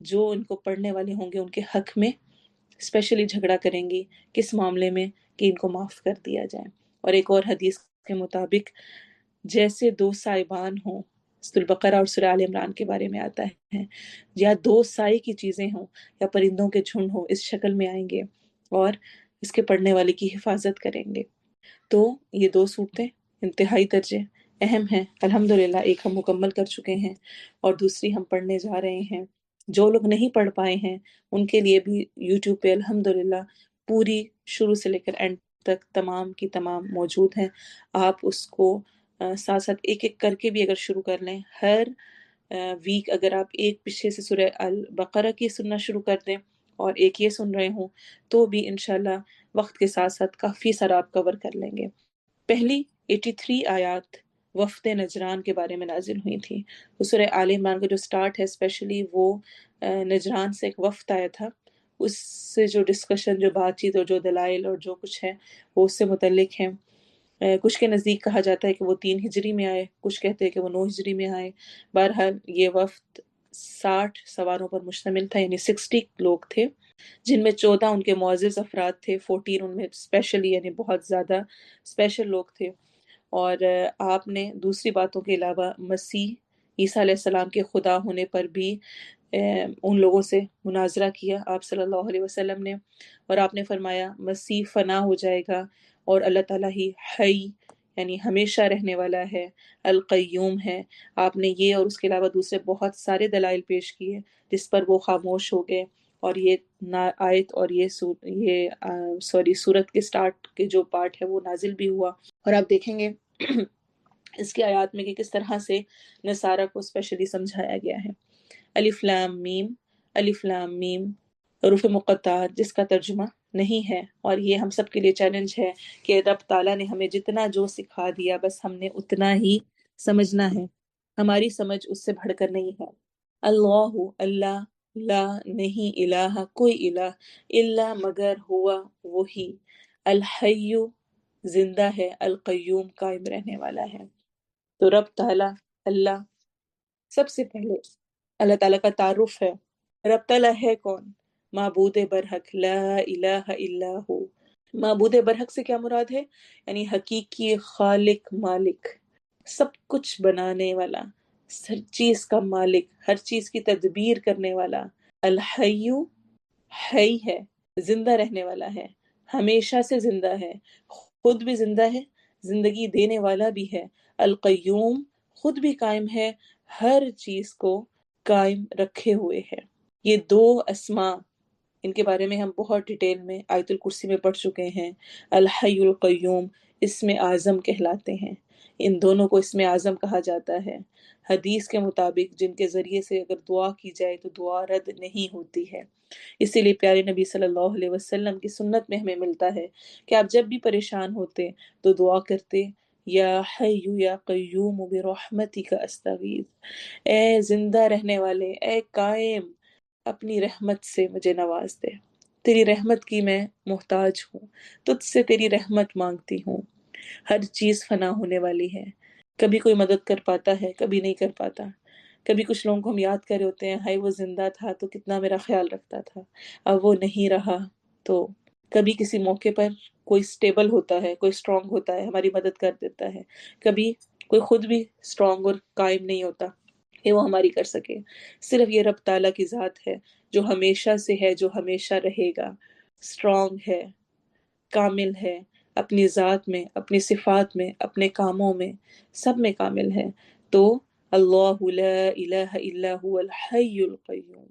جو ان کو پڑھنے والے ہوں گے ان کے حق میں اسپیشلی جھگڑا کریں گی، کس معاملے میں، کہ ان کو معاف کر دیا جائے۔ اور ایک اور حدیث کے مطابق جیسے دو سائبان ہوں، سورہ البقرہ اور سورہ آل عمران کے بارے میں آتا ہے، یا دو سائے کی چیزیں ہوں یا پرندوں کے جھنڈ ہوں، اس شکل میں آئیں گے اور اس کے پڑھنے والے کی حفاظت کریں گے۔ تو یہ دو صورتیں انتہائی درجے اہم ہیں۔ الحمدللہ ایک ہم مکمل کر چکے ہیں اور دوسری ہم پڑھنے جا رہے ہیں۔ جو لوگ نہیں پڑھ پائے ہیں ان کے لیے بھی یوٹیوب پہ الحمدللہ پوری شروع سے لے کر اینڈ تک تمام کی تمام موجود ہیں۔ آپ اس کو ساتھ ساتھ ایک ایک کر کے بھی اگر شروع کر لیں، ہر ویک اگر آپ ایک پیچھے سے سورہ البقرہ کی سننا شروع کر دیں اور ایک یہ سن رہے ہوں تو بھی انشاءاللہ وقت کے ساتھ ساتھ کافی سارا آپ کور کر لیں گے۔ پہلی 83 آیات وفد نجران کے بارے میں نازل ہوئی تھی۔ تو سورہ آل عمران کا جو سٹارٹ ہے اسپیشلی وہ نجران سے ایک وفد آیا تھا، اس سے جو ڈسکشن، جو بات چیت اور جو دلائل اور جو کچھ ہے وہ اس سے متعلق ہیں۔ کچھ کے نزدیک کہا جاتا ہے کہ وہ 3 ہجری میں آئے، کچھ کہتے ہیں کہ وہ 9 ہجری میں آئے۔ بہرحال یہ وفد 60 سواروں پر مشتمل تھا، یعنی 60 لوگ تھے، جن میں 14 ان کے معزز افراد تھے، 14 ان میں اسپیشلی یعنی بہت زیادہ اسپیشل لوگ تھے۔ اور آپ نے دوسری باتوں کے علاوہ مسیح عیسیٰ علیہ السلام کے خدا ہونے پر بھی ان لوگوں سے مناظرہ کیا آپ صلی اللہ علیہ وسلم نے، اور آپ نے فرمایا مسیح فنا ہو جائے گا اور اللہ تعالیٰ ہی حی یعنی ہمیشہ رہنے والا ہے، القیوم ہے۔ آپ نے یہ اور اس کے علاوہ دوسرے بہت سارے دلائل پیش کیے جس پر وہ خاموش ہو گئے، اور یہ آیت اور یہ سورت کے سٹارٹ کے جو پارٹ ہے وہ نازل بھی ہوا۔ اور آپ دیکھیں گے اس کی آیات میں کہ کس طرح سے نصارہ کو اسپیشلی سمجھایا گیا ہے۔ الف لام میم، الف لام میم حروف مقطعات جس کا ترجمہ نہیں ہے، اور یہ ہم سب کے لیے چیلنج ہے کہ رب تعالیٰ نے ہمیں جتنا جو سکھا دیا بس ہم نے اتنا ہی سمجھنا ہے، ہماری سمجھ اس سے بڑھ کر نہیں ہے۔ اللہ، اللہ، لا نہیں الہ کوئی الہ، الا مگر ہوا وہی، الحی زندہ ہے، القیوم قائم رہنے والا ہے۔ تو رب تعالیٰ اللہ، سب سے پہلے اللہ تعالیٰ کا تعارف ہے۔ رب تعالیٰ ہے کون؟ معبود برحق، لا الہ الا ہو۔ معبود برحق سے کیا مراد ہے؟ یعنی حقیقی خالق، مالک، سب کچھ بنانے والا، ہر چیز کا مالک، ہر چیز کی تدبیر کرنے والا۔ الحی حی ہے، زندہ رہنے والا ہے، ہمیشہ سے زندہ ہے، خود بھی زندہ ہے، زندگی دینے والا بھی ہے۔ القیوم خود بھی قائم ہے، ہر چیز کو قائم رکھے ہوئے ہے۔ یہ دو اسماء، ان کے بارے میں ہم بہت ڈیٹیل میں آیت الکرسی میں پڑھ چکے ہیں۔ الحی القیوم اسم اعظم کہلاتے ہیں، ان دونوں کو اسم اعظم کہا جاتا ہے۔ حدیث کے مطابق جن کے ذریعے سے اگر دعا کی جائے تو دعا رد نہیں ہوتی ہے۔ اسی لیے پیارے نبی صلی اللہ علیہ وسلم کی سنت میں ہمیں ملتا ہے کہ آپ جب بھی پریشان ہوتے تو دعا کرتے، یا حی یا قیوم برحمتک استغیث، اے زندہ رہنے والے، اے قائم، اپنی رحمت سے مجھے نواز دے، تیری رحمت کی میں محتاج ہوں، تجھ سے تیری رحمت مانگتی ہوں۔ ہر چیز فنا ہونے والی ہے، کبھی کوئی مدد کر پاتا ہے، کبھی نہیں کر پاتا۔ کبھی کچھ لوگوں کو ہم یاد کر رہے ہوتے ہیں، ہائی وہ زندہ تھا تو کتنا میرا خیال رکھتا تھا، اب وہ نہیں رہا۔ تو کبھی کسی موقع پر کوئی سٹیبل ہوتا ہے، کوئی سٹرونگ ہوتا ہے، ہماری مدد کر دیتا ہے، کبھی کوئی خود بھی سٹرونگ اور قائم نہیں ہوتا کہ وہ ہماری کر سکے۔ صرف یہ رب تعالیٰ کی ذات ہے جو ہمیشہ سے ہے، جو ہمیشہ رہے گا، سٹرونگ ہے، کامل ہے، اپنی ذات میں، اپنی صفات میں، اپنے کاموں میں، سب میں کامل ہے۔ تو اللہ لا الہ الا هو الحی القیوم،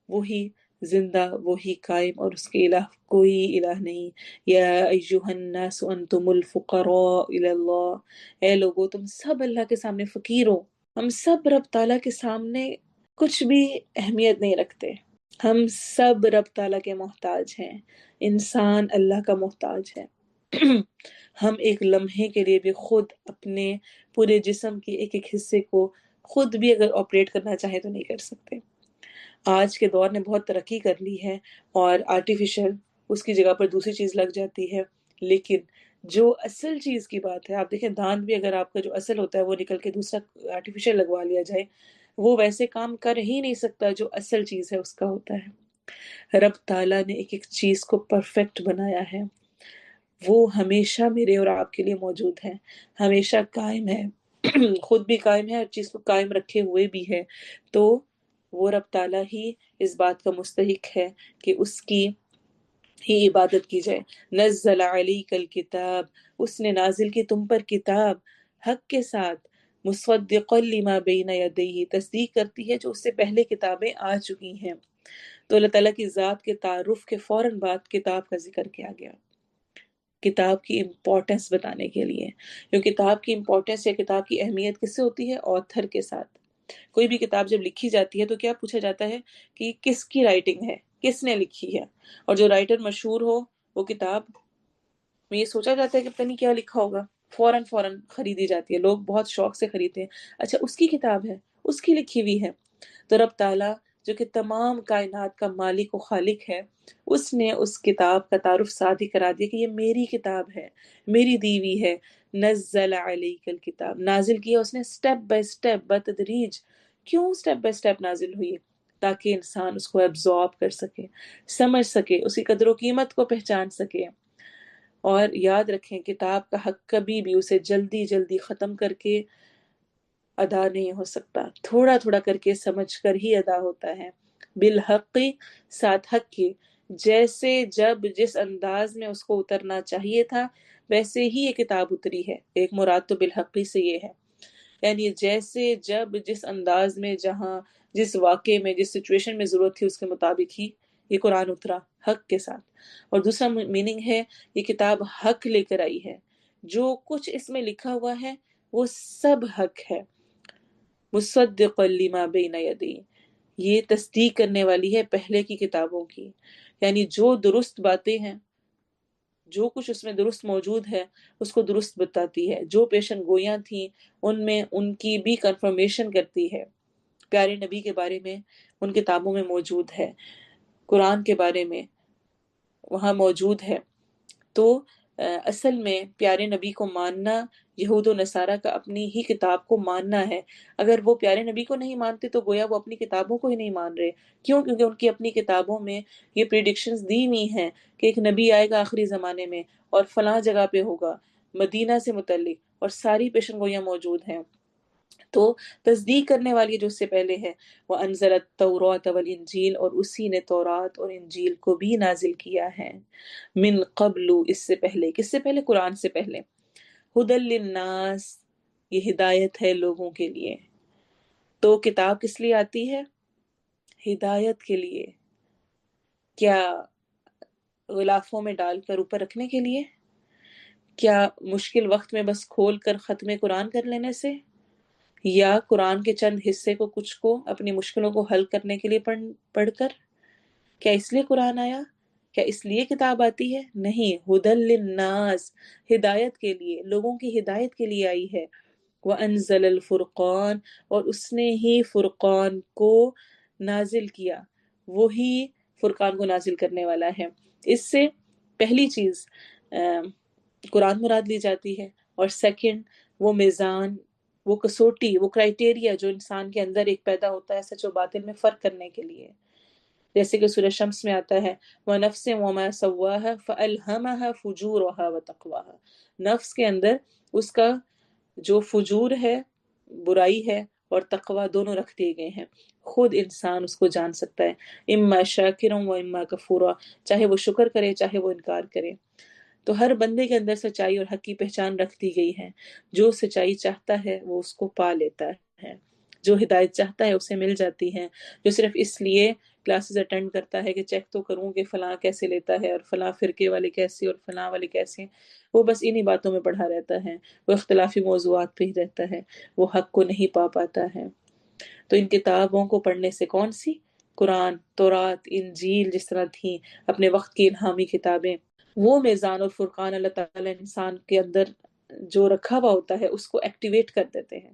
وہی زندہ، وہی قائم، اور اس کے علاوہ کوئی الہ نہیں۔ یا ایہا الناس انتم الفقراء الی اللہ، اے لوگو تم سب اللہ کے سامنے فقیر ہو۔ ہم سب رب تعالیٰ کے سامنے کچھ بھی اہمیت نہیں رکھتے، ہم سب رب تعالیٰ کے محتاج ہیں، انسان اللہ کا محتاج ہے۔ ہم ایک لمحے کے لیے بھی خود اپنے پورے جسم کے ایک ایک حصے کو خود بھی اگر آپریٹ کرنا چاہے تو نہیں کر سکتے۔ آج کے دور نے بہت ترقی کر لی ہے اور آرٹیفیشل اس کی جگہ پر دوسری چیز لگ جاتی ہے، لیکن جو اصل چیز کی بات ہے، آپ دیکھیں دانت بھی اگر آپ کا جو اصل ہوتا ہے وہ نکل کے دوسرا آرٹیفیشل لگوا لیا جائے، وہ ویسے کام کر ہی نہیں سکتا جو اصل چیز ہے اس کا ہوتا ہے۔ رب تعالیٰ نے ایک ایک چیز کو پرفیکٹ بنایا ہے، وہ ہمیشہ میرے اور آپ کے لیے موجود ہے، ہمیشہ قائم ہے، خود بھی قائم ہے، ہر چیز کو قائم رکھے ہوئے بھی ہے۔ تو وہ رب تعالیٰ ہی اس بات کا مستحق ہے کہ اس کی ہی عبادت کی جائے۔ نزل علیک الکتاب، اس نے نازل کی تم پر کتاب، حق کے ساتھ، مصدقا لما بین یدیہ، تصدیق کرتی ہے جو اس سے پہلے کتابیں آ چکی ہیں۔ تو اللہ تعالیٰ کی ذات کے تعارف کے فوراً بعد کتاب کا ذکر کیا گیا، کتاب کی امپورٹنس بتانے کے لیے، کیونکہ کتاب کی امپورٹنس یا کتاب کی اہمیت کس سے ہوتی ہے؟ آتھر کے ساتھ۔ کوئی بھی کتاب جب لکھی جاتی ہے تو کیا پوچھا جاتا ہے کہ یہ کس کی رائٹنگ ہے، کس نے لکھی ہے؟ اور جو رائٹر مشہور ہو وہ کتاب میں یہ سوچا جاتا ہے کہ پتہ نہیں کیا لکھا ہوگا، فوراً فوراً خریدی جاتی ہے، لوگ بہت شوق سے خریدتے ہیں، اچھا اس کی کتاب ہے، اس کی لکھی ہوئی ہے۔ تو رب تعالیٰ جو کہ تمام کائنات کا مالک و خالق ہے، اس نے اس کتاب کا تعارف ساتھ ہی کرا دیا کہ یہ میری کتاب ہے، میری دی ہوئی ہے۔ نزل علیک الکتاب، نازل کیا اس نے سٹیپ بائی سٹیپ، بتدریج۔ کیوں سٹیپ بائی سٹیپ نازل ہوئی؟ تاکہ انسان اس کو ایبزارب کر سکے، سمجھ سکے، اس کی قدر و قیمت کو پہچان سکے۔ اور یاد رکھیں کتاب کا حق کبھی بھی اسے جلدی جلدی ختم کر کے ادا نہیں ہو سکتا، تھوڑا تھوڑا کر کے سمجھ کر ہی ادا ہوتا ہے۔ بالحق، ساتھ حق کے، جیسے جب جس انداز میں اس کو اترنا چاہیے تھا ویسے ہی یہ کتاب اتری ہے۔ ایک مراد تو بالحقی سے یہ ہے، یعنی جیسے جب جس انداز میں، جہاں جس واقعے میں، جس سچویشن میں ضرورت تھی اس کے مطابق ہی یہ قرآن اترا، حق کے ساتھ۔ اور دوسرا میننگ ہے یہ کتاب حق لے کر آئی ہے، جو کچھ اس میں لکھا ہوا ہے وہ سب حق ہے۔ مصدقا لما بین یدیہ، یہ تصدیق کرنے والی ہے پہلے کی کتابوں کی، یعنی جو درست باتیں ہیں، جو کچھ اس میں درست موجود ہے اس کو درست بتاتی ہے، جو پیشن گوئیاں تھیں ان میں ان کی بھی کنفرمیشن کرتی ہے۔ پیارے نبی کے بارے میں ان کتابوں میں موجود ہے، قرآن کے بارے میں وہاں موجود ہے۔ تو اصل میں پیارے نبی کو ماننا یہود و نصارہ کا اپنی ہی کتاب کو ماننا ہے۔ اگر وہ پیارے نبی کو نہیں مانتے تو گویا وہ اپنی کتابوں کو ہی نہیں مان رہے۔ کیوں؟ کیونکہ ان کی اپنی کتابوں میں یہ پریڈکشنز دی ہوئی ہیں کہ ایک نبی آئے گا آخری زمانے میں اور فلاں جگہ پہ ہوگا، مدینہ سے متعلق، اور ساری پیشن گوئیاں موجود ہیں۔ تو تصدیق کرنے والی جو اس سے پہلے ہے، وہ انزل التوراۃ والانجیل، اور اسی نے تورات اور انجیل کو بھی نازل کیا ہے، من قبل، اس سے پہلے، کس سے پہلے؟ قرآن سے پہلے، ہدی للناس، یہ ہدایت ہے لوگوں کے لیے۔ تو کتاب کس لیے آتی ہے؟ ہدایت کے لیے۔ کیا غلافوں میں ڈال کر اوپر رکھنے کے لیے؟ کیا مشکل وقت میں بس کھول کر ختم قرآن کر لینے سے؟ یا قرآن کے چند حصے کو، کچھ کو، اپنی مشکلوں کو حل کرنے کے لیے پڑھ کر؟ کیا اس لیے قرآن آیا؟ کیا اس لیے کتاب آتی ہے؟ نہیں، ہدی للناس، ہدایت کے لیے، لوگوں کی ہدایت کے لیے آئی ہے۔ وَأَنزَلَ الْفُرْقَانَ، اور اس نے ہی فرقان کو نازل کیا، وہی فرقان کو نازل کرنے والا ہے۔ اس سے پہلی چیز قرآن مراد لی جاتی ہے، اور سیکنڈ وہ میزان، وہ کسوٹی، وہ کرائٹیریا جو انسان کے اندر ایک پیدا ہوتا ہے سچ و باطل میں فرق کرنے کے لیے۔ جیسے کہ سورہ شمس میں آتا ہے وَنَفْسٍ وَمَا سَوَّاهَا فَأَلْهَمَهَا فُجُورَهَا وَتَقْوَاهَا، نفس کے اندر اس کا جو فجور ہے، برائی ہے، اور تقوی دونوں رکھ دیے گئے ہیں۔ خود انسان اس کو جان سکتا ہے، اما شاکرا و اما کفورا، چاہے وہ شکر کرے چاہے وہ انکار کرے۔ تو ہر بندے کے اندر سچائی اور حق کی پہچان رکھ دی گئی ہے۔ جو سچائی چاہتا ہے وہ اس کو پا لیتا ہے، جو ہدایت چاہتا ہے اسے مل جاتی ہے۔ جو صرف اس لیے کلاسز اٹینڈ کرتا ہے کہ چیک تو کروں کہ فلاں کیسے لیتا ہے، اور فلاں فرقے والے کیسے، اور فلاں والے کیسے، وہ بس انہی باتوں میں پڑھا رہتا ہے، وہ اختلافی موضوعات پہ ہی رہتا ہے، وہ حق کو نہیں پا پاتا ہے۔ تو ان کتابوں کو پڑھنے سے، کون سی؟ قرآن، تورات، انجیل جس طرح تھیں اپنے وقت کی الہامی کتابیں، وہ میزان اور فرقان اللہ تعالیٰ انسان کے اندر جو رکھا ہوا ہوتا ہے اس کو ایکٹیویٹ کر دیتے ہیں،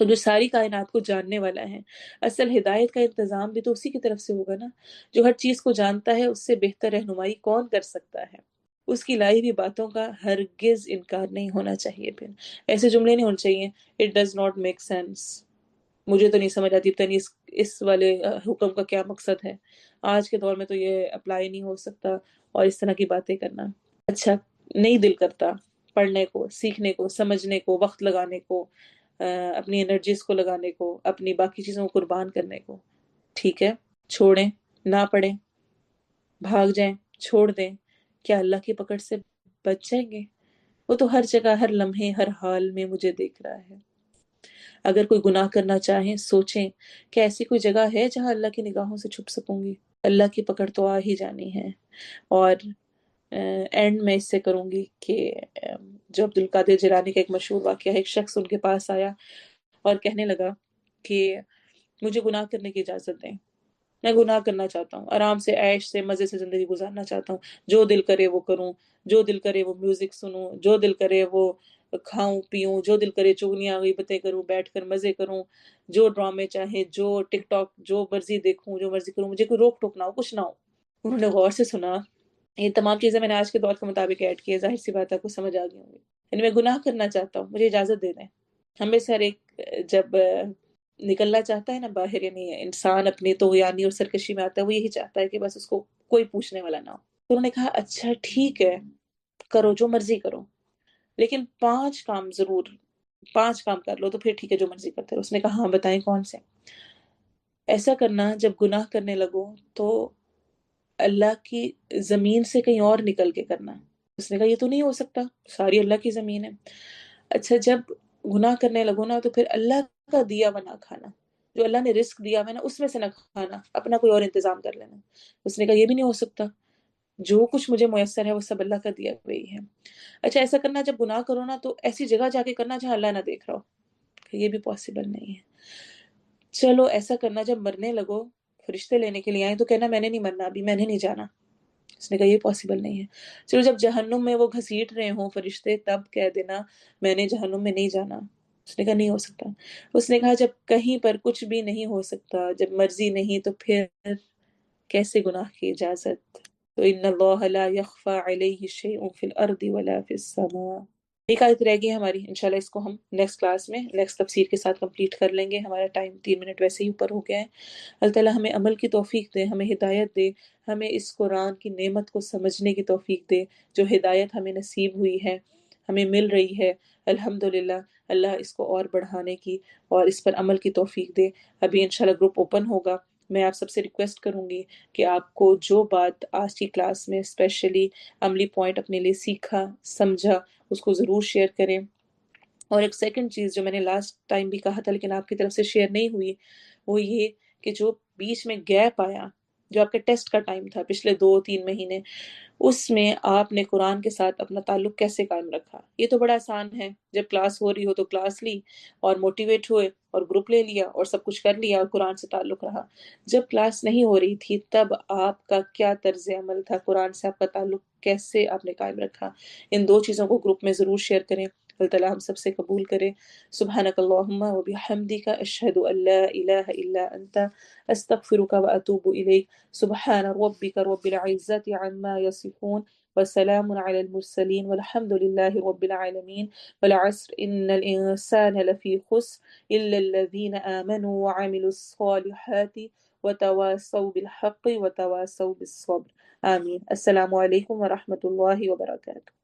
تو جو ساری کائنات کو جاننے والا ہے، اصل ہدایت کا انتظام بھی تو اسی کی طرف سے ہوگا نا۔ جو ہر چیز کو جانتا ہے، اس سے بہتر رہنمائی کون کر سکتا ہے؟ اس کی لائی ہوئی باتوں کا ہرگز انکار نہیں ہونا چاہیے۔ پھر ایسے جملے نہیں ہونے چاہیے it does not make sense, مجھے تو نہیں سمجھ آتی، پتہ نہیں اس والے حکم کا کیا مقصد ہے، آج کے دور میں تو یہ اپلائی نہیں ہو سکتا، اور اس طرح کی باتیں کرنا۔ اچھا، نہیں دل کرتا پڑھنے کو، سیکھنے کو، سمجھنے کو، وقت لگانے کو، اپنی انرجیز کو لگانے کو، اپنی باقی چیزوں کو قربان کرنے کو، ٹھیک ہے، چھوڑیں، نہ پڑھیں، بھاگ جائیں، چھوڑ دیں، کیا اللہ کی پکڑ سے بچ جائیں گے؟ وہ تو ہر جگہ، ہر لمحے، ہر حال میں مجھے دیکھ رہا ہے۔ اگر کوئی گناہ کرنا چاہیں، سوچیں کہ ایسی کوئی جگہ ہے جہاں اللہ کی نگاہوں سے چھپ سکوں گی؟ اللہ کی پکڑ تو آ ہی جانی ہے۔ اور اینڈ میں اس سے کروں گی کہ جو عبد القادر جیلانی کا ایک مشہور واقعہ ہے، ایک شخص ان کے پاس آیا اور کہنے لگا کہ مجھے گناہ کرنے کی اجازت دیں، میں گناہ کرنا چاہتا ہوں، آرام سے، عیش سے، مزے سے زندگی گزارنا چاہتا ہوں، جو دل کرے وہ کروں، جو دل کرے وہ میوزک سنوں، جو دل کرے وہ کھاؤں پیوں، جو دل کرے چغلیاں غیبتیں کروں، بیٹھ کر مزے کروں، جو ڈرامے چاہے، جو ٹک ٹاک جو مرضی دیکھوں، جو مرضی کروں، مجھے کوئی روک ٹوک نہ ہو، کچھ نہ ہو۔ انہوں نے غور سے سنا، یہ تمام چیزیں میں نے آج کے دور کے مطابق ایڈ کی ہے، ظاہر سی بات ہے آپ کو سمجھ آ گئی ہوں گی، یعنی میں گناہ کرنا چاہتا ہوں، مجھے اجازت دے دیں۔ ہمیں سے ہر ایک جب نکلنا چاہتا ہے نا باہر، یعنی انسان اپنی طغیانی اور سرکشی میں آتا ہے، وہ یہی چاہتا ہے کہ بس اس کو کوئی پوچھنے والا نہ ہو۔ تو انہوں نے کہا اچھا ٹھیک ہے، کرو جو مرضی کرو، لیکن 5 کام ضرور، 5 کام کر لو تو پھر ٹھیک ہے جو مرضی کرتے رہو۔ اس نے کہا ہاں بتائیں کون سے؟ ایسا کرنا جب گناہ کرنے لگو تو اللہ کی زمین سے کہیں اور نکل کے کرنا۔ اس نے کہا یہ تو نہیں ہو سکتا، ساری اللہ کی زمین ہے۔ اچھا، جب گناہ کرنے لگو نا تو پھر اللہ کا دیا ہوا نہ کھانا، جو اللہ نے رزق دیا ہوا ہے نا اس میں سے نہ کھانا، اپنا کوئی اور انتظام کر لینا۔ اس نے کہا یہ بھی نہیں ہو سکتا، جو کچھ مجھے میسر ہے وہ سب اللہ کا دیا ہوا ہی ہے۔ اچھا، ایسا کرنا جب گناہ کرو نا تو ایسی جگہ جا کے کرنا جہاں اللہ نہ دیکھ رہا ہو، کہ یہ بھی پاسبل نہیں ہے۔ چلو ایسا کرنا جب مرنے لگو، فرشتے لینے کے لیے آئے تو کہنا میں نے نہیں مرنا ابھی، میں نے نہیں جانا۔ اس نے کہا یہ پاسبل نہیں ہے۔ چلو جب جہنم میں وہ گھسیٹ رہے ہوں فرشتے تب کہہ دینا میں نے جہنم میں نہیں جانا۔ اس نے کہا نہیں ہو سکتا۔ اس نے کہا جب کہیں پر کچھ بھی نہیں ہو سکتا، جب مرضی نہیں، تو پھر کیسے گناہ کی اجازت؟ تو ان اللہ لا يخفى علیہ شیء فی الارض ولا فی السماء۔ ایک آیت رہ گئی ہے ہماری، انشاءاللہ اس کو ہم نیکسٹ کلاس میں نیکسٹ تفسیر کے ساتھ کمپلیٹ کر لیں گے، ہمارا ٹائم 3 منٹ ویسے ہی اوپر ہو گیا ہے۔ اللہ تعالیٰ ہمیں عمل کی توفیق دے، ہمیں ہدایت دے، ہمیں اس قرآن کی نعمت کو سمجھنے کی توفیق دے، جو ہدایت ہمیں نصیب ہوئی ہے، ہمیں مل رہی ہے الحمدللہ۔ اللہ اس کو اور بڑھانے کی اور اس پر عمل کی توفیق دے۔ ابھی انشاءاللہ گروپ اوپن ہوگا، میں آپ سب سے ریکویسٹ کروں گی کہ آپ کو جو بات آج کی کلاس میں اسپیشلی عملی پوائنٹ اپنے لیے سیکھا سمجھا اس کو ضرور شیئر کریں۔ اور ایک سیکنڈ چیز جو میں نے لاسٹ ٹائم بھی کہا تھا لیکن آپ کی طرف سے شیئر نہیں ہوئی، وہ یہ کہ جو بیچ میں گیپ آیا، جو آپ کے ٹیسٹ کا ٹائم تھا پچھلے 2-3 مہینے، اس میں آپ نے قرآن کے ساتھ اپنا تعلق کیسے قائم رکھا؟ یہ تو بڑا آسان ہے، جب کلاس ہو رہی ہو تو کلاس لی اور موٹیویٹ ہوئے اور گروپ لے لیا اور سب کچھ کر لیا اور قرآن سے تعلق رہا۔ جب کلاس نہیں ہو رہی تھی تب آپ کا کیا طرز عمل تھا، قرآن سے آپ کا تعلق کیسے آپ نے قائم رکھا؟ ان 2 چیزوں کو گروپ میں ضرور شیئر کریں، اللہ تعالیٰ ہم سب سے قبول کرے۔ سبحانک اللہم و بحمدک، اشہد ان لا الہ الا انت، استغفرک و اتوب الیک۔ سبحان ربک رب العزت عما یصفون، وسلام علی المرسلین والحمد للہ رب العالمین۔ والعصر ان الانسان لفی خسر الا الذین آمنوا وعملوا الصالحات وتواصوا بالحق وتواصوا بالصبر۔ آمین۔ السلام علیکم ورحمۃ اللہ وبرکاتہ۔